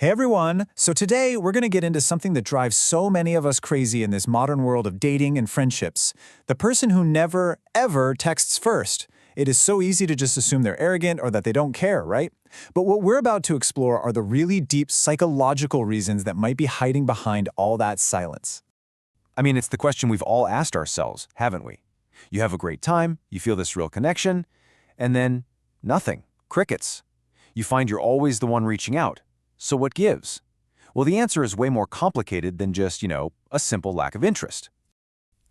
Hey everyone! So today we're going to get into something that drives so many of us crazy in this modern world of dating and friendships. The person who never, ever texts first. It is so easy to just assume they're arrogant or that they don't care, right? But what we're about to explore are the really deep psychological reasons that might be hiding behind all that silence. I mean, it's the question we've all asked ourselves, haven't we? You have a great time, you feel this real connection, and then nothing. Crickets. You find you're always the one reaching out. So what gives? Well, the answer is way more complicated than just, a simple lack of interest.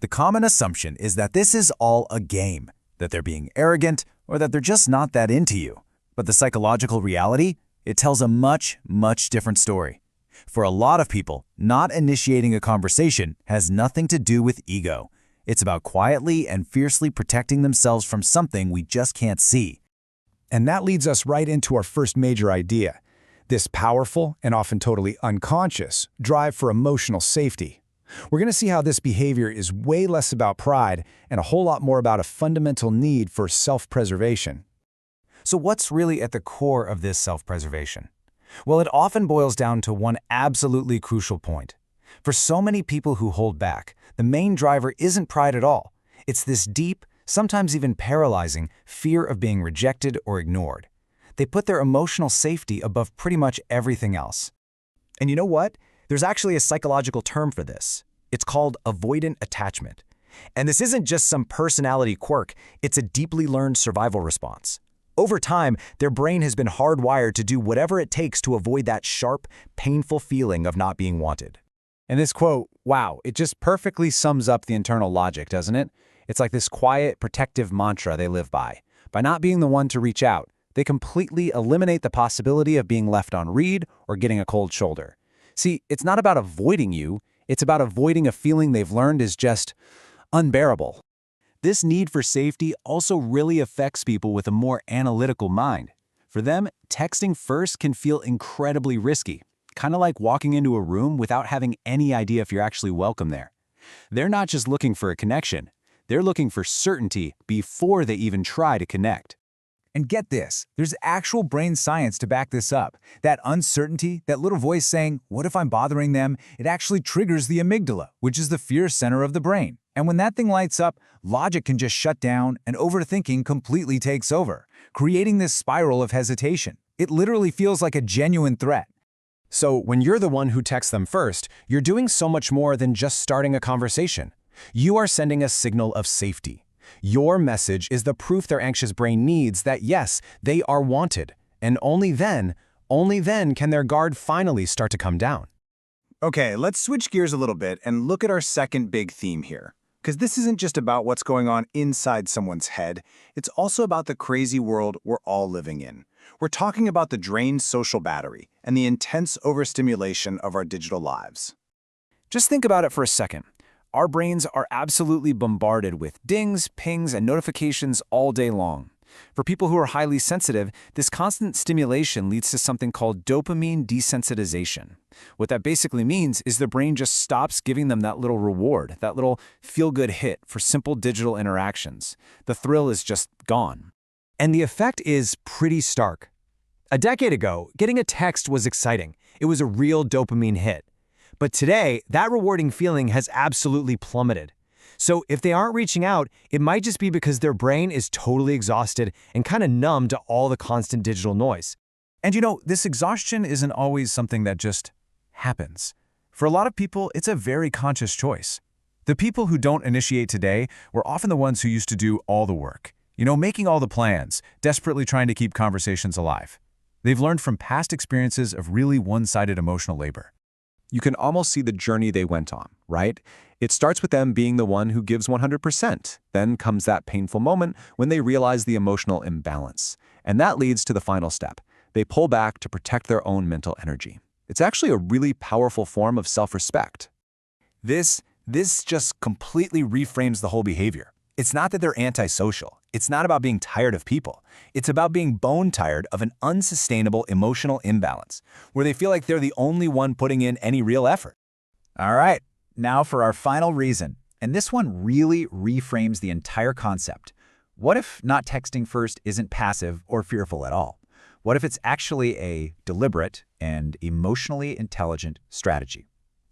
The common assumption is that this is all a game, that they're being arrogant, or that they're just not that into you. But the psychological reality, it tells a much, much different story. For a lot of people, not initiating a conversation has nothing to do with ego. It's about quietly and fiercely protecting themselves from something we just can't see. And that leads us right into our first major idea. This powerful, and often totally unconscious, drive for emotional safety. We're going to see how this behavior is way less about pride and a whole lot more about a fundamental need for self-preservation. So what's really at the core of this self-preservation? Well, it often boils down to one absolutely crucial point. For so many people who hold back, the main driver isn't pride at all. It's this deep, sometimes even paralyzing, fear of being rejected or ignored. They put their emotional safety above pretty much everything else. And you know what? There's actually a psychological term for this. It's called avoidant attachment. And this isn't just some personality quirk, it's a deeply learned survival response. Over time, their brain has been hardwired to do whatever it takes to avoid that sharp, painful feeling of not being wanted. And this quote, wow, it just perfectly sums up the internal logic, doesn't it? It's like this quiet, protective mantra they live by. By not being the one to reach out, they completely eliminate the possibility of being left on read or getting a cold shoulder. See, it's not about avoiding you, it's about avoiding a feeling they've learned is just unbearable. This need for safety also really affects people with a more analytical mind. For them, texting first can feel incredibly risky, kind of like walking into a room without having any idea if you're actually welcome there. They're not just looking for a connection, they're looking for certainty before they even try to connect. And get this, there's actual brain science to back this up. That uncertainty, that little voice saying, what if I'm bothering them, it actually triggers the amygdala, which is the fear center of the brain. And when that thing lights up, logic can just shut down and overthinking completely takes over, creating this spiral of hesitation. It literally feels like a genuine threat. So when you're the one who texts them first, you're doing so much more than just starting a conversation. You are sending a signal of safety. Your message is the proof their anxious brain needs that yes, they are wanted, and only then can their guard finally start to come down. Okay, let's switch gears a little bit and look at our second big theme here. Because this isn't just about what's going on inside someone's head, it's also about the crazy world we're all living in. We're talking about the drained social battery and the intense overstimulation of our digital lives. Just think about it for a second. Our brains are absolutely bombarded with dings, pings, and notifications all day long. For people who are highly sensitive, this constant stimulation leads to something called dopamine desensitization. What that basically means is the brain just stops giving them that little reward, that little feel-good hit for simple digital interactions. The thrill is just gone. And the effect is pretty stark. A decade ago, getting a text was exciting. It was a real dopamine hit. But today, that rewarding feeling has absolutely plummeted. So if they aren't reaching out, it might just be because their brain is totally exhausted and kind of numb to all the constant digital noise. And this exhaustion isn't always something that just happens. For a lot of people, it's a very conscious choice. The people who don't initiate today were often the ones who used to do all the work. Making all the plans, desperately trying to keep conversations alive. They've learned from past experiences of really one-sided emotional labor. You can almost see the journey they went on, right? It starts with them being the one who gives 100%. Then comes that painful moment when they realize the emotional imbalance. And that leads to the final step. They pull back to protect their own mental energy. It's actually a really powerful form of self-respect. This just completely reframes the whole behavior. It's not that they're antisocial. It's not about being tired of people. It's about being bone tired of an unsustainable emotional imbalance, where they feel like they're the only one putting in any real effort. All right, now for our final reason. And this one really reframes the entire concept. What if not texting first isn't passive or fearful at all? What if it's actually a deliberate and emotionally intelligent strategy.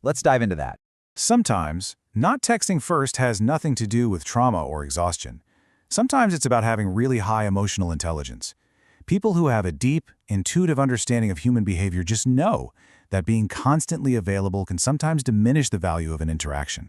Let's dive into that. Sometimes, not texting first has nothing to do with trauma or exhaustion. Sometimes it's about having really high emotional intelligence. People who have a deep, intuitive understanding of human behavior just know that being constantly available can sometimes diminish the value of an interaction.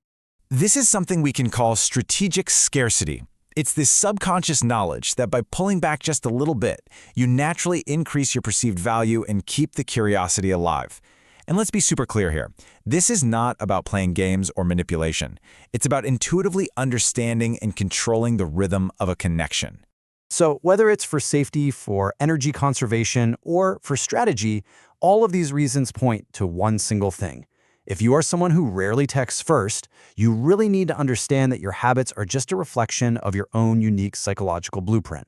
This is something we can call strategic scarcity. It's this subconscious knowledge that by pulling back just a little bit, you naturally increase your perceived value and keep the curiosity alive. And let's be super clear here. This is not about playing games or manipulation. It's about intuitively understanding and controlling the rhythm of a connection. So whether it's for safety, for energy conservation, or for strategy, all of these reasons point to one single thing. If you are someone who rarely texts first, you really need to understand that your habits are just a reflection of your own unique psychological blueprint.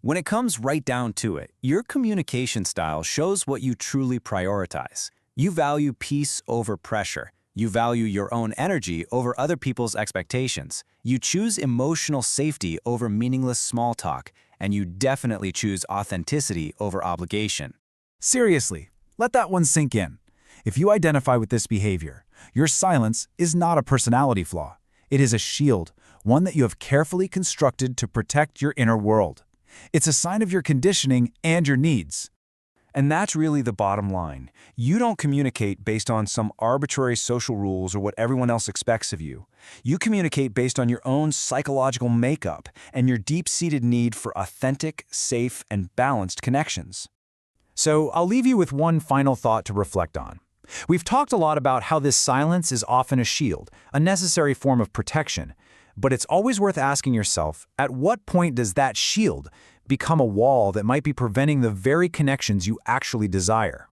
When it comes right down to it, your communication style shows what you truly prioritize. You value peace over pressure. You value your own energy over other people's expectations. You choose emotional safety over meaningless small talk, and you definitely choose authenticity over obligation. Seriously, let that one sink in. If you identify with this behavior, your silence is not a personality flaw. It is a shield, one that you have carefully constructed to protect your inner world. It's a sign of your conditioning and your needs. And that's really the bottom line. You don't communicate based on some arbitrary social rules or what everyone else expects of you. You communicate based on your own psychological makeup and your deep-seated need for authentic, safe, and balanced connections. So I'll leave you with one final thought to reflect on. We've talked a lot about how this silence is often a shield, a necessary form of protection. But it's always worth asking yourself, at what point does that shield become a wall that might be preventing the very connections you actually desire?